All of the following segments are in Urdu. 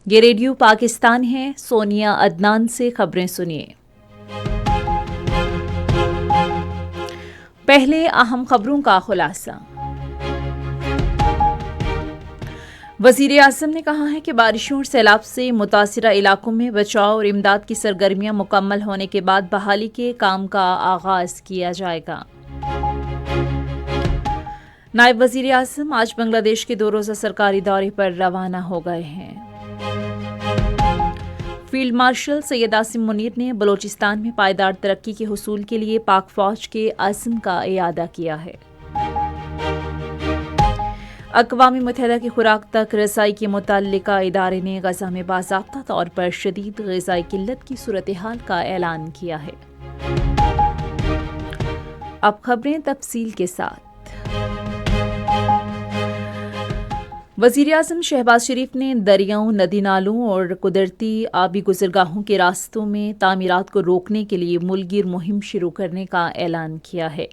یہ ریڈیو پاکستان ہے، سونیا عدنان سے خبریں سنیے۔ پہلے اہم خبروں کا خلاصہ۔ وزیر اعظم نے کہا ہے کہ بارشوں اور سیلاب سے متاثرہ علاقوں میں بچاؤ اور امداد کی سرگرمیاں مکمل ہونے کے بعد بحالی کے کام کا آغاز کیا جائے گا۔ نائب وزیر اعظم آج بنگلہ دیش کے 2 روزہ سرکاری دورے پر روانہ ہو گئے ہیں۔ فیلڈ مارشل سید عاصم منیر نے بلوچستان میں پائیدار ترقی کے حصول کے لیے پاک فوج کے عزم کا اعادہ کیا ہے۔ اقوام متحدہ کی خوراک تک رسائی کے متعلقہ ادارے نے غزہ میں باضابطہ طور پر شدید غذائی قلت کی صورتحال کا اعلان کیا ہے۔ اب خبریں تفصیل کے ساتھ۔ وزیر اعظم شہباز شریف نے دریاؤں، ندی نالوں اور قدرتی آبی گزرگاہوں کے راستوں میں تعمیرات کو روکنے کے لیے ملک گیر مہم شروع کرنے کا اعلان کیا ہے۔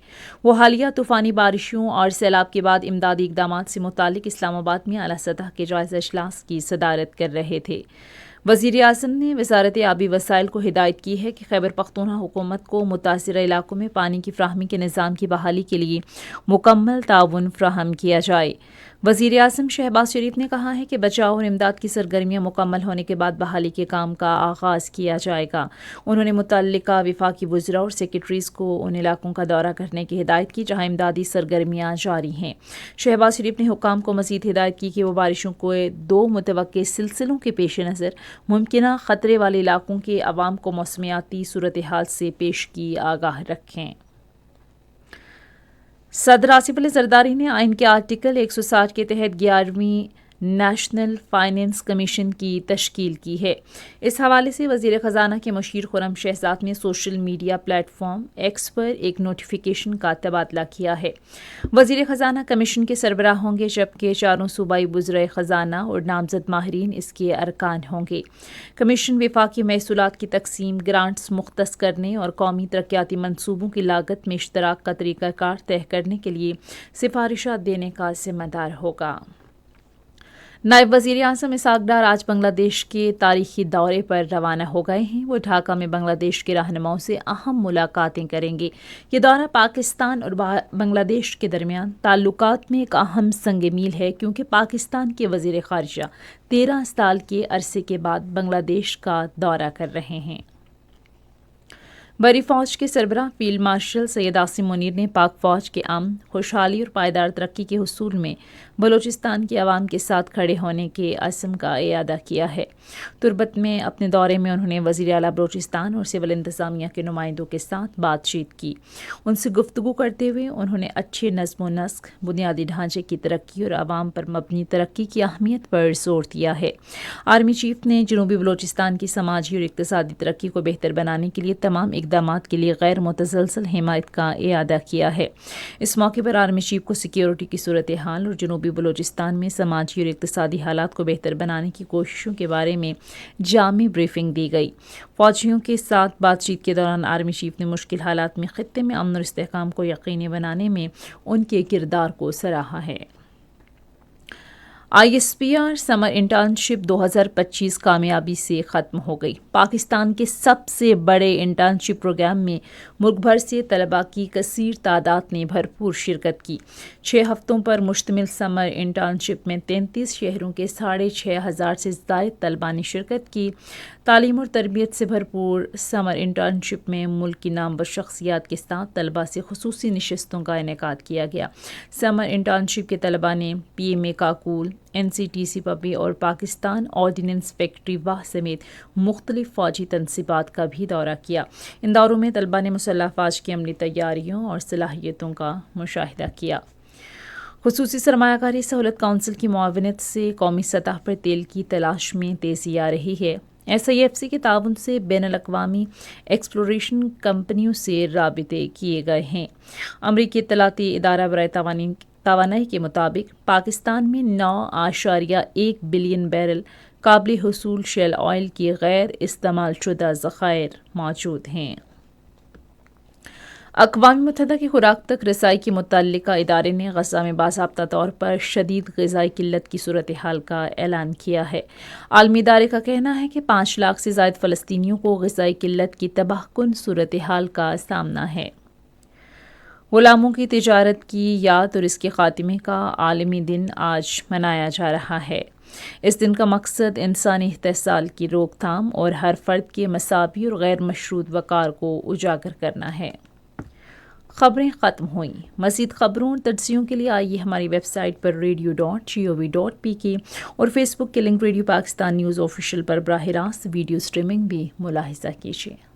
وہ حالیہ طوفانی بارشوں اور سیلاب کے بعد امدادی اقدامات سے متعلق اسلام آباد میں اعلیٰ سطح کے جائزہ اجلاس کی صدارت کر رہے تھے۔ وزیر اعظم نے وزارت آبی وسائل کو ہدایت کی ہے کہ خیبر پختونخوا حکومت کو متاثرہ علاقوں میں پانی کی فراہمی کے نظام کی بحالی کے لیے مکمل تعاون فراہم کیا جائے۔ وزیر اعظم شہباز شریف نے کہا ہے کہ بچاؤ اور امداد کی سرگرمیاں مکمل ہونے کے بعد بحالی کے کام کا آغاز کیا جائے گا۔ انہوں نے متعلقہ وفاقی وزراء اور سیکریٹریز کو ان علاقوں کا دورہ کرنے کی ہدایت کی جہاں امدادی سرگرمیاں جاری ہیں۔ شہباز شریف نے حکام کو مزید ہدایت کی کہ وہ بارشوں کے 2 متوقع سلسلوں کے پیش نظر ممکنہ خطرے والے علاقوں کے عوام کو موسمیاتی صورتحال سے پیشگی آگاہ رکھیں۔ صدر آصف علی زرداری نے آئین کے آرٹیکل 160 کے تحت 11ویں نیشنل فائنانس کمیشن کی تشکیل کی ہے۔ اس حوالے سے وزیر خزانہ کے مشیر خرم شہزاد نے social media platform X پر ایک نوٹیفیکیشن کا تبادلہ کیا ہے۔ وزیر خزانہ کمیشن کے سربراہ ہوں گے جبکہ 4 صوبائی وزرائے خزانہ اور نامزد ماہرین اس کے ارکان ہوں گے۔ کمیشن وفاقی محصولات کی تقسیم، گرانٹس مختص کرنے اور قومی ترقیاتی منصوبوں کی لاگت میں اشتراک کا طریقہ کار طے کرنے کے لیے سفارشات دینے کا ذمہ دار ہوگا۔ نائب وزیر اعظم اسحاق ڈار آج بنگلہ دیش کے تاریخی دورے پر روانہ ہو گئے ہیں۔ وہ ڈھاکہ میں بنگلہ دیش کے رہنماؤں سے اہم ملاقاتیں کریں گے۔ یہ دورہ پاکستان اور بنگلہ دیش کے درمیان تعلقات میں ایک اہم سنگ میل ہے کیونکہ پاکستان کے وزیر خارجہ 13 سال کے عرصے کے بعد بنگلہ دیش کا دورہ کر رہے ہیں۔ بری فوج کے سربراہ فیلڈ مارشل سید عاصم منیر نے پاک فوج کے امن، خوشحالی اور پائیدار ترقی کے حصول میں بلوچستان کے عوام کے ساتھ کھڑے ہونے کے عزم کا اعادہ کیا ہے۔ تربت میں اپنے دورے میں انہوں نے وزیر اعلیٰ بلوچستان اور سول انتظامیہ کے نمائندوں کے ساتھ بات چیت کی۔ ان سے گفتگو کرتے ہوئے انہوں نے اچھے نظم و نسق، بنیادی ڈھانچے کی ترقی اور عوام پر مبنی ترقی کی اہمیت پر زور دیا ہے۔ آرمی چیف نے جنوبی بلوچستان کی سماجی اور اقتصادی ترقی کو بہتر بنانے کے لیے تمام اقدامات کے لیے غیر متزلزل حمایت کا اعادہ کیا ہے۔ اس موقع پر آرمی چیف کو سیکیورٹی کی صورتحال اور جنوبی بلوچستان میں سماجی اور اقتصادی حالات کو بہتر بنانے کی کوششوں کے بارے میں جامع بریفنگ دی گئی۔ فوجیوں کے ساتھ بات چیت کے دوران آرمی چیف نے مشکل حالات میں خطے میں امن اور استحکام کو یقینی بنانے میں ان کے کردار کو سراہا ہے۔ ISPR سمر انٹرنشپ 2025 کامیابی سے ختم ہو گئی۔ پاکستان کے سب سے بڑے انٹرنشپ پروگرام میں ملک بھر سے طلباء کی کثیر تعداد نے بھرپور شرکت کی۔ 6 ہفتوں پر مشتمل سمر انٹرنشپ میں 33 شہروں کے 6,500 سے زائد طلباء نے شرکت کی۔ تعلیم اور تربیت سے بھرپور سمر انٹرنشپ میں ملک کی نامور شخصیات کے ساتھ طلباء سے خصوصی نشستوں کا انعقاد کیا گیا۔ سمر انٹرنشپ کے طلباء نے PMA کاکول، NCTC پبی اور پاکستان آرڈیننس فیکٹری واہ سمیت مختلف فوجی تنصیبات کا بھی دورہ کیا۔ ان دوروں میں طلباء نے مسلح افواج کی عملی تیاریوں اور صلاحیتوں کا مشاہدہ کیا۔ خصوصی سرمایہ کاری سہولت کونسل کی معاونت سے قومی سطح پر تیل کی تلاش میں تیزی آ رہی ہے۔ SIFC کے تعاون سے بین الاقوامی ایکسپلوریشن کمپنیوں سے رابطے کیے گئے ہیں۔ امریکی اطلاعاتی ادارہ برائے توانائی کے مطابق پاکستان میں 9.1 بلین بیرل قابل حصول شیل آئل کی غیر استعمال شدہ ذخائر موجود ہیں۔ اقوام متحدہ کی خوراک تک رسائی کے متعلقہ ادارے نے غزہ میں باضابطہ طور پر شدید غذائی قلت کی صورتحال کا اعلان کیا ہے۔ عالمی ادارے کا کہنا ہے کہ 5 لاکھ سے زائد فلسطینیوں کو غذائی قلت کی تباہ کن صورتحال کا سامنا ہے۔ غلاموں کی تجارت کی یاد اور اس کے خاتمے کا عالمی دن آج منایا جا رہا ہے۔ اس دن کا مقصد انسانی استحصال کی روک تھام اور ہر فرد کے مساوی اور غیر مشروط وقار کو اجاگر کرنا ہے۔ خبریں ختم ہوئیں۔ مزید خبروں اور تجزیوں کے لیے آئیے ہماری ویب سائٹ پر radio.gov.pk اور فیس بک کے link radio Pakistan news official پر براہ راست ویڈیو سٹریمنگ بھی ملاحظہ کیجیے۔